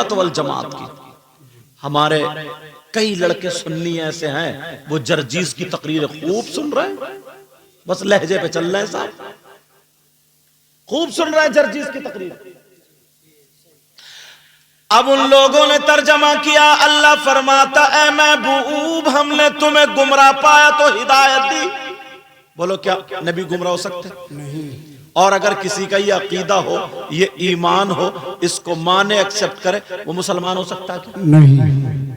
سنت والجماعت کی. ہمارے کئی لڑکے سنی ایسے ہیں وہ جرجیز کی تقریر خوب سن رہے ہیں, بس لہجے پہ چل رہے ہیں صاحب, خوب سن رہے ہیں جرجیز کی تقریر. اب ان لوگوں نے ترجمہ کیا, اللہ فرماتا اے محبوب ہم نے تمہیں گمراہ پایا تو ہدایت دی. بولو کیا نبی گمراہ ہو سکتے؟ نہیں. اور اگر کسی کا یہ عقیدہ ہو, یہ ایمان ہو, اس کو مانے ایکسپٹ کرے, وہ مسلمان ہو سکتا ہے کیا؟ نہیں.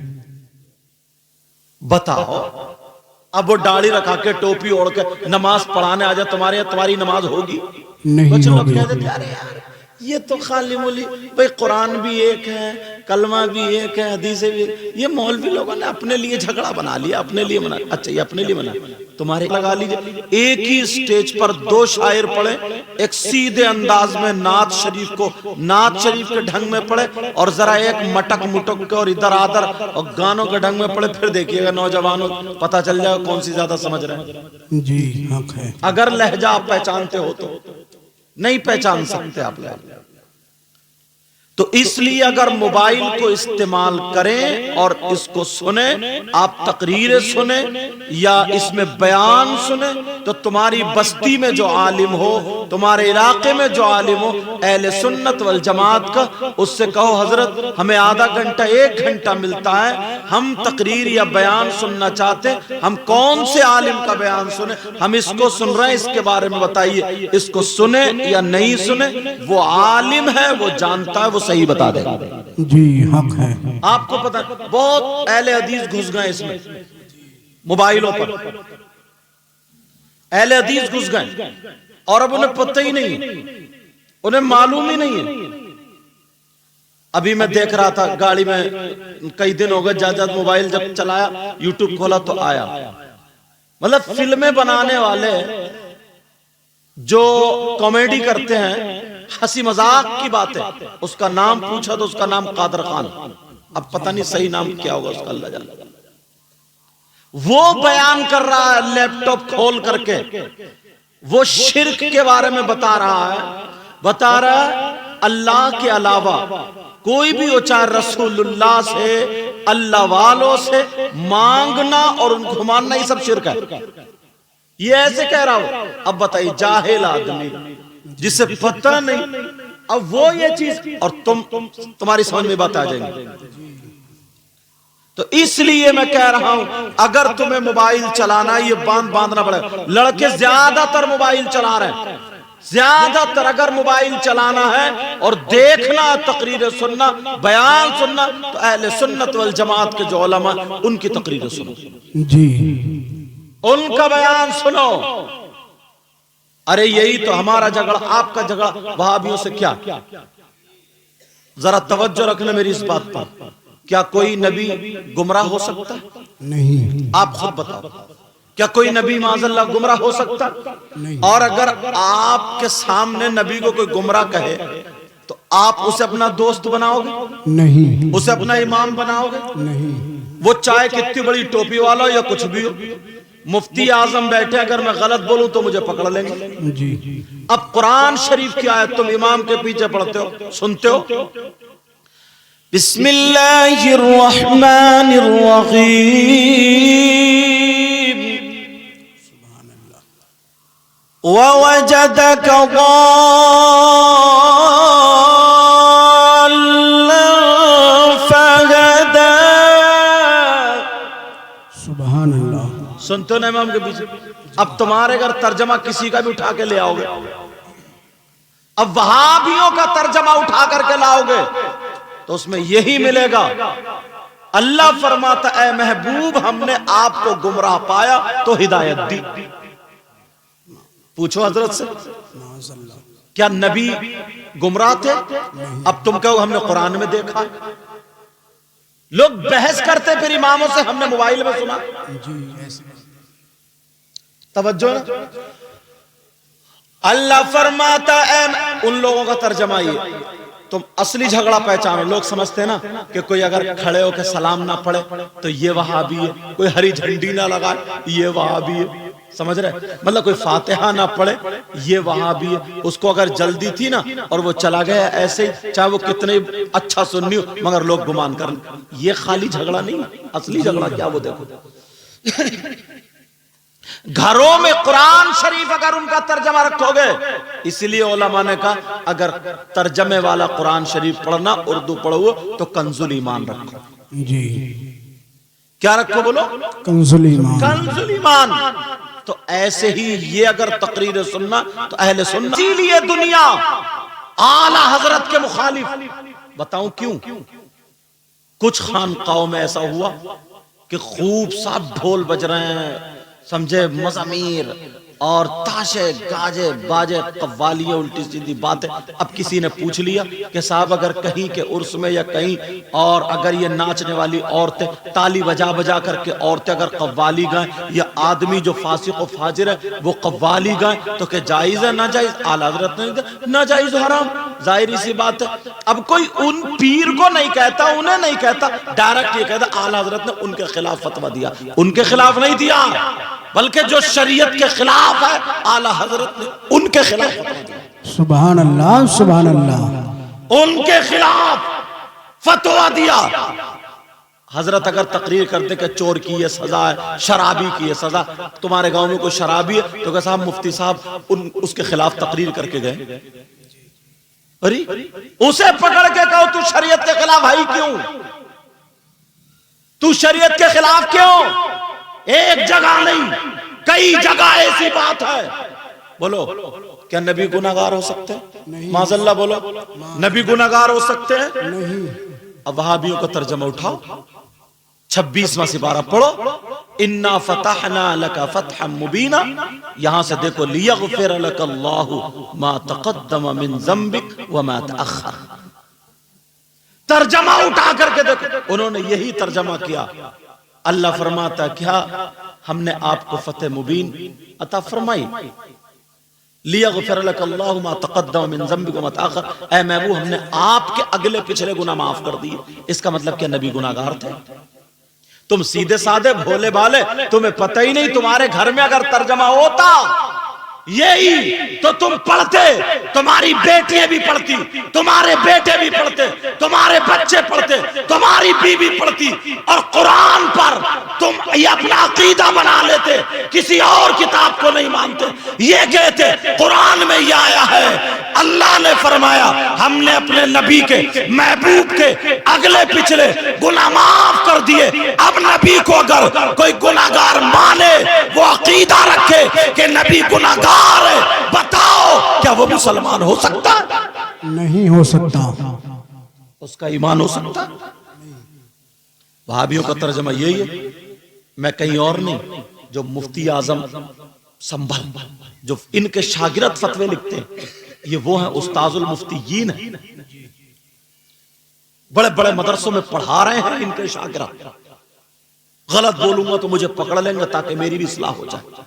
بتاؤ. اب وہ داڑھی رکھا کے ٹوپی اوڑھ کے نماز پڑھانے آ جائے تمہارے یہاں, تمہاری نماز ہوگی؟ نہیں کچھ لوگ ہوگی. کہتے ہیں ارے یار یہ تو خالی مولی, بھئی قرآن بھی ایک ہے, کلمہ بھی ایک ہے, حدیثیں بھی. یہ مولوی لوگوں نے اپنے لیے جھگڑا بنا لیا, اپنے لیے بنا. اچھا یہ اپنے لیے بنا, تمہارے لگا لیجئے. ایک ہی سٹیج پر دو شاعر پڑھے, ایک سیدھے انداز میں نعت شریف کو نعت شریف کے ڈھنگ میں پڑھے, اور ذرا ایک مٹک مٹک کے اور ادھر آدھر اور گانوں کے ڈھنگ میں پڑھے. پھر دیکھیے گا نوجوانوں پتہ چل جائے گا کون سی زیادہ سمجھ رہے ہیں. جی حق ہے. اگر لہجہ آپ پہچانتے ہو تو نہیں پہچان سکتے آپ لوگ. تو اس لیے اگر موبائل کو استعمال کریں اور اس کو سنیں, آپ تقریریں سنیں یا اس میں بیان سنیں, تو تمہاری بستی میں جو عالم ہو, تمہارے علاقے میں جو عالم ہو اہل سنت والجماعت کا, اس سے کہو حضرت ہمیں آدھا گھنٹہ ایک گھنٹہ ملتا ہے, ہم تقریر یا بیان سننا چاہتے, ہم کون سے عالم کا بیان سنیں, ہم اس کو سن رہے ہیں, اس کے بارے میں بتائیے, اس کو سنیں یا نہیں سنیں, وہ عالم ہے, وہ جانتا ہے, وہ صحیح بتا دے گا. جی حق ہے. آپ کو پتہ بہت اہل حدیث گھس گئے اس میں موبائلوں پر, اہل حدیث گھس گئے اور اب انہیں پتہ ہی نہیں, انہیں معلوم ہی نہیں ہے. ابھی میں دیکھ رہا تھا گاڑی میں, کئی دن ہو گئے, جب موبائل جب چلایا یوٹیوب کھولا تو آیا, مطلب فلمیں بنانے والے جو کامیڈی کرتے ہیں, ہنسی مذاق کی بات ہے, اس کا نام پوچھا تو اس کا نام قادر خان, اب پتہ نہیں صحیح نام کیا ہوگا اس کا, اللہ جانے. وہ بیان کر رہا ہے لیپ ٹاپ کھول کر کے, وہ شرک کے بارے میں بتا رہا ہے اللہ کے علاوہ کوئی بھی ہو, چاہے رسول اللہ سے, اللہ والوں سے مانگنا اور ان کو ماننا, یہ سب شرک ہے. یہ ایسے کہہ رہا ہوں. اب بتائیے جاہل آدمی جسے پتہ نہیں, اب وہ یہ چیز, اور تمہاری سمجھ میں بات آ جائیں گی. تو اس لیے میں کہہ رہا ہوں اگر تمہیں موبائل چلانا, یہ باندھنا پڑے. لڑکے زیادہ تر موبائل چلا رہے ہیں, زیادہ تر. اگر موبائل چلانا ہے اور دیکھنا, تقریر سننا, بیان سننا, تو اہل سنت والجماعت کے جو علماء ان کی تقریر سنو, جی ان کا بیان سنو. ارے یہی تو ہمارا جھگڑا, آپ کا جھگڑا وہابیوں سے کیا؟ ذرا توجہ رکھنا میری اس بات پر. کیا کوئی نبی گمراہ ہو سکتا؟ نہیں. آپ خود بتاؤ, کیا کوئی نبی معاذ اللہ گمراہ ہو سکتا؟ نہیں. اور اگر آپ کے سامنے نبی کو کوئی گمراہ کہے تو آپ اسے اپنا دوست بناؤ گے؟ نہیں. اسے اپنا امام بناؤ گے؟ نہیں. وہ چاہے کتنی بڑی ٹوپی والا یا کچھ بھی ہو, مفتی اعظم بیٹھے, اگر میں غلط بولوں تو مجھے پکڑ لیں گے. جی. اب قرآن شریف کی آیت تم امام کے پیچھے پڑھتے ہو, سنتے ہو, بسم اللہ الرحمن الرحیم, ووجدك ضالا فہدى. سبحان اللہ. سنتے ہو نا امام کے پیچھے. اب تمہارے اگر ترجمہ کسی کا بھی اٹھا کے لے آؤ گے, اب وہابیوں کا ترجمہ اٹھا کر کے لاؤ گے تو اس میں یہی ملے گا, اللہ فرماتا اے محبوب ہم نے آپ کو گمراہ پایا تو ہدایت دی. پوچھو حضرت سے, کیا نبی گمراہ تھے؟ اب تم کہو ہم نے قرآن میں دیکھا. لوگ بحث کرتے پھر اماموں سے, ہم نے موبائل میں سنا. توجہ نا. اللہ فرماتا اے, ان لوگوں کا ترجمہ یہ, تم اصلی جھگڑا پہچانو. لوگ سمجھتے ہیں نا کہ کوئی اگر کھڑے ہو کے سلام نہ پڑھے تو یہ وہابی ہے, کوئی ہری جھنڈی نہ لگائے یہ وہابی ہے. سمجھ رہے؟ مطلب کوئی فاتحہ نہ پڑھے یہ وہاں بھی ہے، اس کو اگر جلدی تھی نا اور وہ چلا گیا ایسے ہی، چاہے وہ کتنے اچھا سننی ہو مگر لوگ گمان کریں، یہ خالی جھگڑا نہیں، اصلی جھگڑا کیا وہ دیکھو۔ گھروں میں قرآن شریف اگر ان کا ترجمہ رکھو گے، اس لیے علماء نے کہا اگر ترجمے والا قرآن شریف پڑھنا اردو پڑھو تو کنز الایمان رکھو۔ جی کیا رکھو بولو؟ کنز الایمان۔ کنز الایمان۔ تو ایسے ہی یہ اگر تقریر سننا تو اہل سننا، اسی لیے دنیا اعلی حضرت کے مخالف، بتاؤں کیوں؟ کچھ خانقاہوں میں ایسا ہوا کہ خوب صاحب ڈھول بج رہے ہیں، سمجھے، مزامیر اور تاشے گاجے باجے قوالیاں الٹی سیدھی باتیں۔ اب کسی نے پوچھ لیا کہ صاحب اگر کہیں کے عرس میں یا کہیں اور اگر یہ ناچنے والی عورتیں تالی بجا بجا کر کے عورتیں اگر قوالی گائیں یا آدمی جو فاسق و فاجر ہے وہ قوالی گائیں تو کہ جائز ہے ناجائز؟ اعلیٰ حضرت نے کہا ناجائز حرام، ظاہری سی بات ہے۔ اب کوئی ان پیر کو نہیں کہتا، انہیں نہیں کہتا، ڈائریکٹ یہ کہتا اعلیٰ حضرت نے ان کے خلاف فتویٰ دیا۔ ان کے خلاف نہیں دیا بلکہ جو شریعت کے خلاف ہے اعلیٰ حضرت نے ان کے خلاف فتویٰ دیا۔ سبحان اللہ سبحان اللہ۔ ان کے خلاف فتویٰ دیا۔ حضرت اگر تقریر کرتے کہ چور کی یہ سزا ہے، شرابی کی یہ سزا، تمہارے گاؤں میں کوئی شرابی ہے تو کہ صاحب مفتی صاحب اس کے خلاف تقریر کر کے گئے، ارے اسے پکڑ کے کہو تو شریعت کے خلاف آئی کیوں؟ تو شریعت کے خلاف کیوں؟ ایک جگہ نہیں کئی جگہ ایسی بات ہے۔ بولو کیا نبی گناہگار ہو سکتے ہیں؟ معاذ اللہ بولو، نبی گناہگار ہو سکتے ہیں؟ نہیں۔ اب وہابیوں کا ترجمہ اٹھاؤ، 26واں سپارہ پڑھو، انا فتحنا لک فتحا مبینا، یہاں سے دیکھو لیغفر لک اللہ ما تقدم من ذنبک وما تأخر۔ ترجمہ اٹھا کر کے دیکھو، انہوں نے یہی ترجمہ کیا۔ اللہ فرماتا کیا ہم نے آپ کو فتح مبین عطا فرمائی، لیغفر لک اللہ ما تقدم من ذنبک وما تأخر، اے محبوب ہم نے آپ کے اگلے پچھلے گناہ معاف کر دیے۔ اس کا مطلب کہ نبی گناہگار تھے؟ تم سیدھے سادے بھولے بھالے، تمہیں پتہ ہی نہیں، تمہارے گھر میں اگر ترجمہ ہوتا یہی تو تم پڑھتے، تمہاری بیٹیاں بھی پڑھتی، تمہارے بیٹے بھی پڑھتے، تمہارے بچے پڑھتے، تمہاری بیوی پڑھتی، اور قرآن پر تم یہ اپنا عقیدہ بنا لیتے، کسی اور کتاب کو نہیں مانتے، یہ کہتے قرآن میں یہ آیا ہے، اللہ نے فرمایا ہم نے اپنے نبی کے محبوب کے اگلے پچھلے گناہ معاف کر دیے۔ اب نبی کو اگر کوئی گناہگار مانے، وہ عقیدہ رکھے کہ نبی گناہگار ہے، بتاؤ کیا وہ مسلمان ہو سکتا ہے؟ نہیں ہو سکتا۔ اس کا ایمان ہو سکتا؟ وہابیوں کا ترجمہ یہی ہے، میں کہیں اور نہیں، جو مفتی اعظم سنبھل، جو ان کے شاگرد فتوے لکھتے ہیں، یہ وہ ہیں استاذ المفتیین ہیں، بڑے بڑے مدرسوں میں پڑھا رہے ہیں ان کے شاگرد۔ غلط بولوں گا تو مجھے پکڑ لیں گے تاکہ میری بھی اصلاح ہو جائے،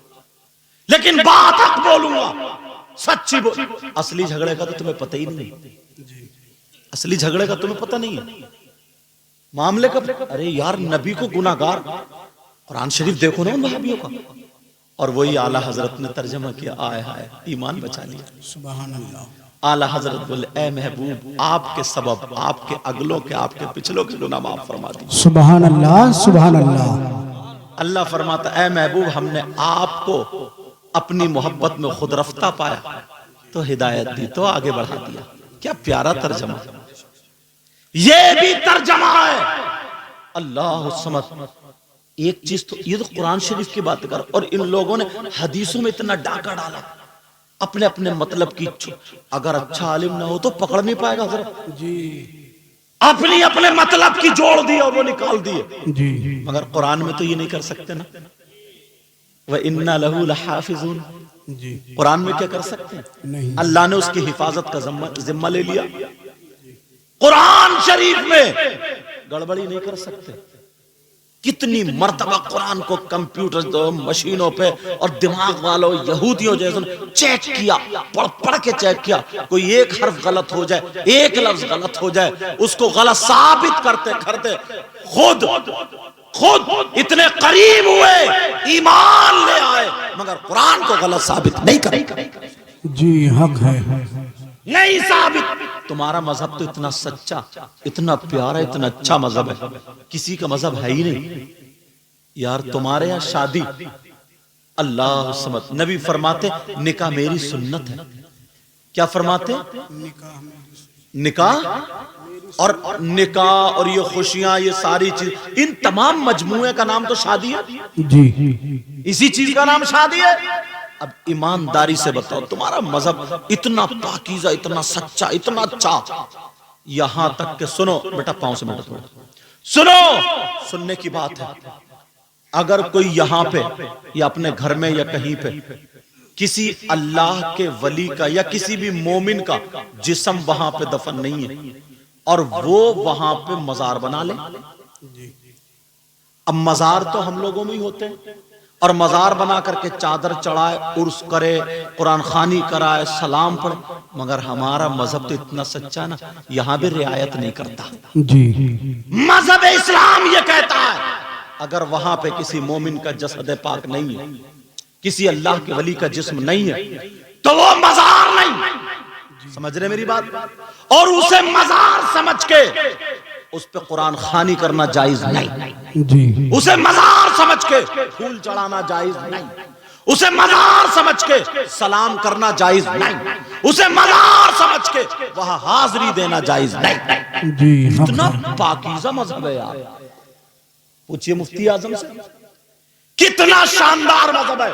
لیکن بات حق بولوں گا، سچی اصلی جھگڑے کا تو تمہیں پتہ ہی نہیں، اصلی جھگڑے کا تمہیں پتہ نہیں ہے، معاملے کا ارے یار نبی کو گناہگار، قرآن شریف دیکھو نا ان وہابیوں کا، اور وہی اعلیٰ حضرت نے ترجمہ کیا، آئے ہائے ایمان بچا لیا۔ سبحان اللہ۔ اعلیٰ حضرت بولے اے محبوب آپ کے سبب آپ کے اگلوں کے آپ کے پچھلوں کے گناہ معاف فرما دی۔ سبحان اللہ سبحان اللہ۔ اللہ فرماتا اے محبوب ہم نے آپ کو اپنی محبت میں خود رفتہ پایا تو ہدایت دی تو آگے بڑھا دیا۔ کیا پیارا ترجمہ، یہ بھی ترجمہ ہے۔ اللہ الصمد۔ ایک چیز تو یہ تو قرآن شریف کی بات کر، اور ان لوگوں نے حدیثوں میں اتنا ڈاکہ ڈالا اپنے اپنے مطلب کی، اگر اچھا عالم نہ ہو تو پکڑ نہیں پائے گا حضرت جی، اپنی اپنے مطلب کی جوڑ دی اور وہ نکال دیے، جی مگر قرآن میں تو یہ نہیں کر سکتے نا، وَإِنَّا لَهُ لَحَافِظُونَ، جی قرآن میں کیا کر سکتے ہیں؟ نہیں۔ اللہ نے اس کی حفاظت کا ذمہ لے لیا، قرآن شریف میں گڑبڑی نہیں کر سکتے۔ کتنی مرتبہ قرآن کو کمپیوٹر مشینوں پہ اور دماغ والوں یہودیوں جیسے چیک کیا، پڑھ کے چیک کیا، کوئی ایک حرف غلط ہو جائے، ایک لفظ غلط ہو جائے، اس کو غلط ثابت کرتے کرتے خود خود اتنے قریب ہوئے ایمان لے آئے مگر قرآن کو غلط ثابت نہیں کرے. جی حق ہے. نہیں ثابت. تمہارا مذہب تو اتنا سچا، اتنا پیارا، اتنا اچھا مذہب ہے، کسی کا مذہب ہے ہی نہیں. یار تمہارے یہاں شادی اللہ سمت، نبی فرماتے نکاح میری سنت ہے. کیا فرماتے؟ نکاح اور نکاح اور یہ خوشیاں، یہ ساری چیز، ان تمام مجموعے کا نام تو شادی ہے. جی اسی چیز کا نام شادی ہے. اب ایمانداری سے بتاؤ تمہارا مذہب اتنا پاکیزہ، اتنا سچا، اتنا اچھا، یہاں تک کہ سنو بیٹا، پاؤں سے بیٹا تھوڑا سنو، سننے کی بات ہے. اگر کوئی یہاں پہ یا اپنے گھر میں یا کہیں پہ کسی اللہ کے ولی کا یا کسی بھی مومن کا جسم وہاں پہ دفن نہیں ہے اور وہ وہاں پہ مزار بنا لے. اب مزار تو ہم لوگوں میں ہی ہوتے ہیں، اور مزار بنا کر کے چادر چڑھائے، عرس کرے، قرآن خوانی کرائے، سلام پڑھے، مگر ہمارا مذہب تو اتنا سچا نا، یہاں بھی رعایت نہیں کرتا. جی مذہب اسلام یہ کہتا ہے اگر وہاں پہ کسی مومن کا جسد پاک نہیں ہے، کسی اللہ کے ولی کا جسم نہیں ہے، تو وہ مزار نہیں. سمجھ رہے میری بات؟ اور اسے مزار سمجھ کے اس پہ قرآن خوانی کرنا جائز نہیں. جی اسے مزار سمجھ کے پھول چڑھانا جائز نہیں. اسے مزار سمجھ کے سلام کرنا جائز نہیں. اسے مزار سمجھ کے وہاں حاضری دینا جائز نہیں. جی اتنا پاکیزہ مذہب ہے یار. پوچھئے مفتی اعظم سے، کتنا شاندار مذہب ہے.